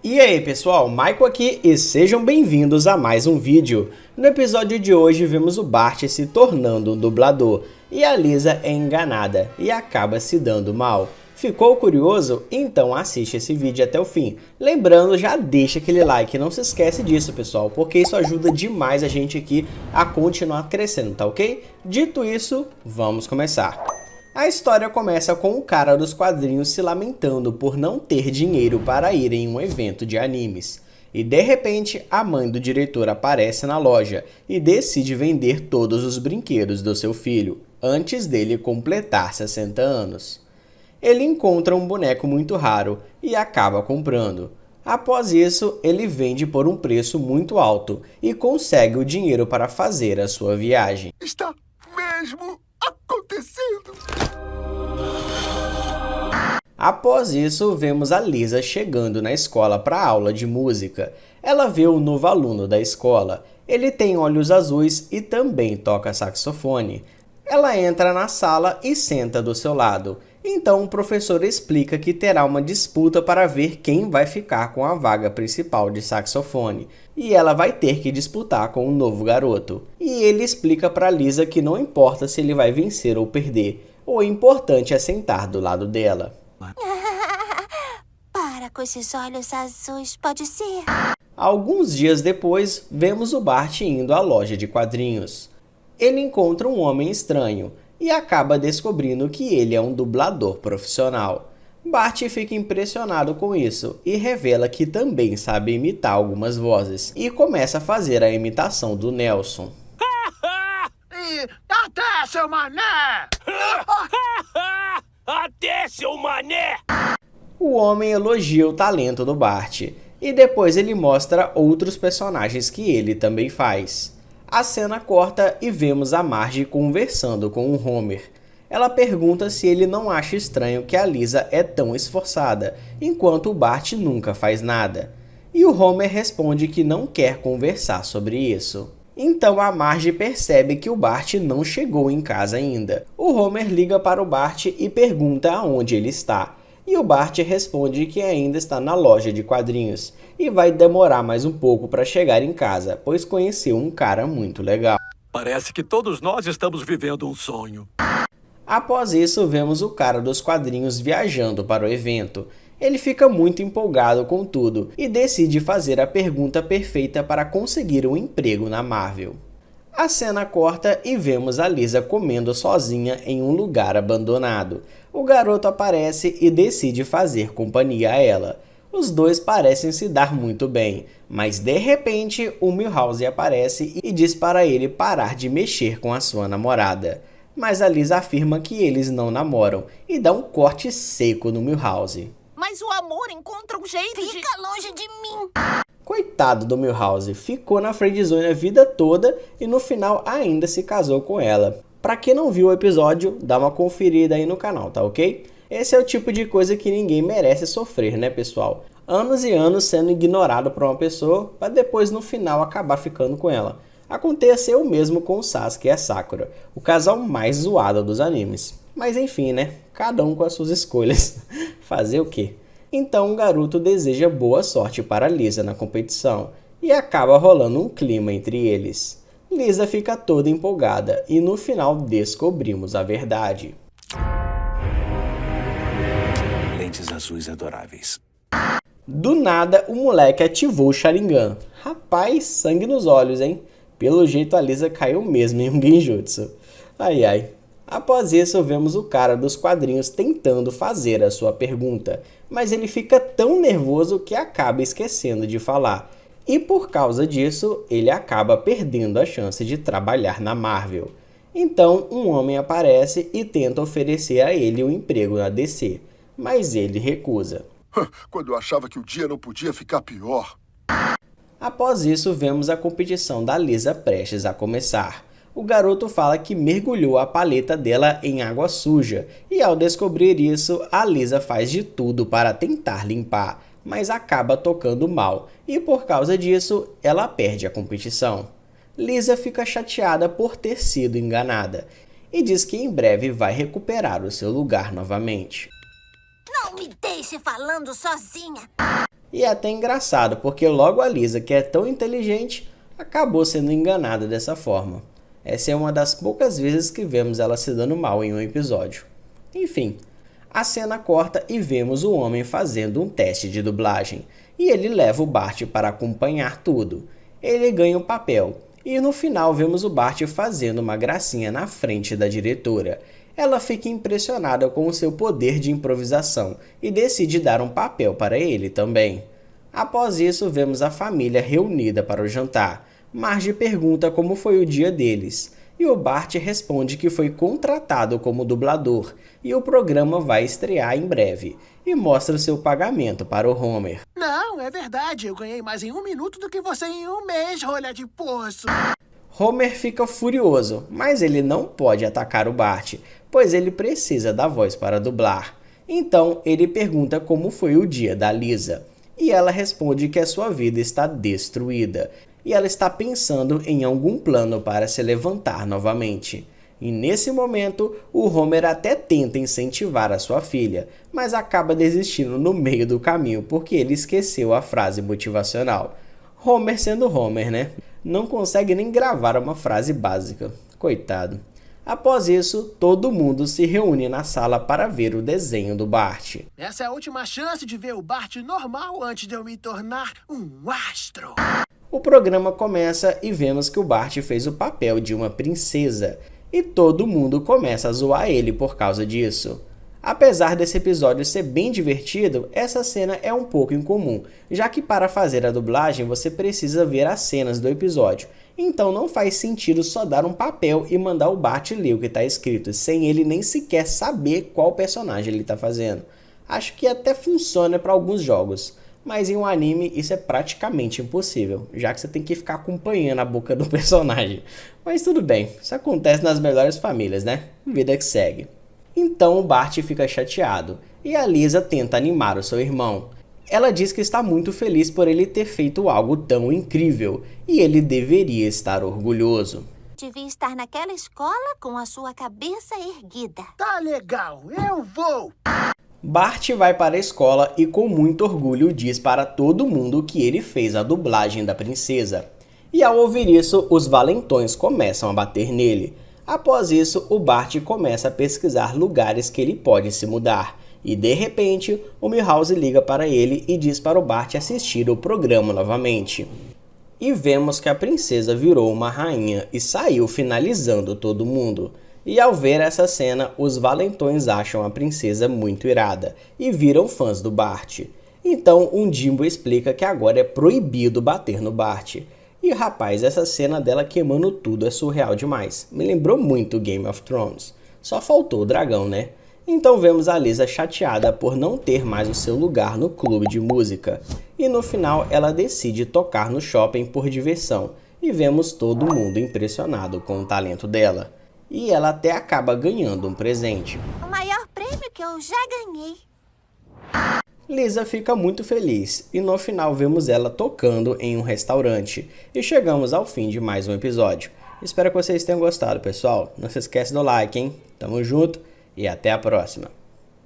E aí pessoal, Michael aqui e sejam bem-vindos a mais um vídeo. No episódio de hoje vemos o Bart se tornando um dublador e a Lisa é enganada e acaba se dando mal. Ficou curioso? Então assiste esse vídeo até o fim. Lembrando, já deixa aquele like, não se esquece disso pessoal, porque isso ajuda demais a gente aqui a continuar crescendo, tá ok? Dito isso, vamos começar. A história começa com o cara dos quadrinhos se lamentando por não ter dinheiro para ir em um evento de animes. E de repente, a mãe do diretor aparece na loja e decide vender todos os brinquedos do seu filho, antes dele completar 60 anos. Ele encontra um boneco muito raro e acaba comprando. Após isso, ele vende por um preço muito alto e consegue o dinheiro para fazer a sua viagem. Está mesmo acontecendo! Após isso, vemos a Lisa chegando na escola para a aula de música. Ela vê o novo aluno da escola. Ele tem olhos azuis e também toca saxofone. Ela entra na sala e senta do seu lado. Então o professor explica que terá uma disputa para ver quem vai ficar com a vaga principal de saxofone. E ela vai ter que disputar com o novo garoto. E ele explica para Lisa que não importa se ele vai vencer ou perder. O importante é sentar do lado dela. Para com esses olhos azuis, pode ser? Alguns dias depois, vemos o Bart indo à loja de quadrinhos. Ele encontra um homem estranho e acaba descobrindo que ele é um dublador profissional. Bart fica impressionado com isso e revela que também sabe imitar algumas vozes e começa a fazer a imitação do Nelson. E até, seu mané! Até, seu mané! O homem elogia o talento do Bart e depois ele mostra outros personagens que ele também faz. A cena corta e vemos a Marge conversando com o Homer. Ela pergunta se ele não acha estranho que a Lisa é tão esforçada, enquanto o Bart nunca faz nada. E o Homer responde que não quer conversar sobre isso. Então a Marge percebe que o Bart não chegou em casa ainda. O Homer liga para o Bart e pergunta aonde ele está. E o Bart responde que ainda está na loja de quadrinhos e vai demorar mais um pouco para chegar em casa, pois conheceu um cara muito legal. Parece que todos nós estamos vivendo um sonho. Após isso, vemos o cara dos quadrinhos viajando para o evento. Ele fica muito empolgado com tudo e decide fazer a pergunta perfeita para conseguir um emprego na Marvel. A cena corta e vemos a Lisa comendo sozinha em um lugar abandonado. O garoto aparece e decide fazer companhia a ela. Os dois parecem se dar muito bem, mas de repente o Milhouse aparece e diz para ele parar de mexer com a sua namorada. Mas a Lisa afirma que eles não namoram e dá um corte seco no Milhouse. Mas o amor encontra um jeito de... Fica longe de mim! Coitado do Milhouse, ficou na friendzone a vida toda e no final ainda se casou com ela. Pra quem não viu o episódio, dá uma conferida aí no canal, tá ok? Esse é o tipo de coisa que ninguém merece sofrer, né pessoal? Anos e anos sendo ignorado por uma pessoa pra depois no final acabar ficando com ela. Aconteceu o mesmo com o Sasuke e a Sakura, o casal mais zoado dos animes. Mas enfim, né? Cada um com as suas escolhas. Fazer o quê? Então o garoto deseja boa sorte para Lisa na competição e acaba rolando um clima entre eles. Lisa fica toda empolgada e no final descobrimos a verdade. Lentes azuis adoráveis. Do nada o moleque ativou o Sharingan. Rapaz, sangue nos olhos, hein? Pelo jeito a Lisa caiu mesmo em um genjutsu. Ai ai. Após isso, vemos o cara dos quadrinhos tentando fazer a sua pergunta, mas ele fica tão nervoso que acaba esquecendo de falar. E por causa disso, ele acaba perdendo a chance de trabalhar na Marvel. Então, um homem aparece e tenta oferecer a ele um emprego na DC, mas ele recusa. Quando eu achava que o dia não podia ficar pior. Após isso, vemos a competição da Lisa prestes a começar. O garoto fala que mergulhou a paleta dela em água suja e ao descobrir isso, a Lisa faz de tudo para tentar limpar, mas acaba tocando mal e por causa disso, ela perde a competição. Lisa fica chateada por ter sido enganada e diz que em breve vai recuperar o seu lugar novamente. Não me deixe falando sozinha. E é até engraçado, porque logo a Lisa, que é tão inteligente, acabou sendo enganada dessa forma. Essa é uma das poucas vezes que vemos ela se dando mal em um episódio. Enfim, a cena corta e vemos o homem fazendo um teste de dublagem. E ele leva o Bart para acompanhar tudo. Ele ganha o papel. E no final vemos o Bart fazendo uma gracinha na frente da diretora. Ela fica impressionada com o seu poder de improvisação e decide dar um papel para ele também. Após isso, vemos a família reunida para o jantar. Marge pergunta como foi o dia deles, e o Bart responde que foi contratado como dublador e o programa vai estrear em breve, e mostra seu pagamento para o Homer. Não, é verdade, eu ganhei mais em 1 minuto do que você em 1 mês, rolha de poço. Homer fica furioso, mas ele não pode atacar o Bart, pois ele precisa da voz para dublar. Então ele pergunta como foi o dia da Lisa, e ela responde que a sua vida está destruída, e ela está pensando em algum plano para se levantar novamente. E nesse momento, o Homer até tenta incentivar a sua filha, mas acaba desistindo no meio do caminho porque ele esqueceu a frase motivacional. Homer sendo Homer, né? Não consegue nem gravar uma frase básica. Coitado. Após isso, todo mundo se reúne na sala para ver o desenho do Bart. Essa é a última chance de ver o Bart normal antes de eu me tornar um astro. O programa começa e vemos que o Bart fez o papel de uma princesa. E todo mundo começa a zoar ele por causa disso. Apesar desse episódio ser bem divertido, essa cena é um pouco incomum, já que para fazer a dublagem você precisa ver as cenas do episódio. Então não faz sentido só dar um papel e mandar o Bart ler o que está escrito, sem ele nem sequer saber qual personagem ele está fazendo. Acho que até funciona para alguns jogos, mas em um anime isso é praticamente impossível, já que você tem que ficar acompanhando a boca do personagem. Mas tudo bem, isso acontece nas melhores famílias, né? Vida que segue. Então o Bart fica chateado, e a Lisa tenta animar o seu irmão. Ela diz que está muito feliz por ele ter feito algo tão incrível, e ele deveria estar orgulhoso. Devia estar naquela escola com a sua cabeça erguida. Tá legal, eu vou. Bart vai para a escola e com muito orgulho diz para todo mundo que ele fez a dublagem da princesa. E ao ouvir isso, os valentões começam a bater nele. Após isso, o Bart começa a pesquisar lugares que ele pode se mudar. E de repente, o Milhouse liga para ele e diz para o Bart assistir o programa novamente. E vemos que a princesa virou uma rainha e saiu finalizando todo mundo. E ao ver essa cena, os valentões acham a princesa muito irada e viram fãs do Bart. Então, um Jimbo explica que agora é proibido bater no Bart. E rapaz, essa cena dela queimando tudo é surreal demais. Me lembrou muito Game of Thrones. Só faltou o dragão, né? Então vemos a Lisa chateada por não ter mais o seu lugar no clube de música. E no final ela decide tocar no shopping por diversão. E vemos todo mundo impressionado com o talento dela. E ela até acaba ganhando um presente. O maior prêmio que eu já ganhei. Lisa fica muito feliz e no final vemos ela tocando em um restaurante. E chegamos ao fim de mais um episódio. Espero que vocês tenham gostado, pessoal. Não se esquece do like, hein? Tamo junto e até a próxima.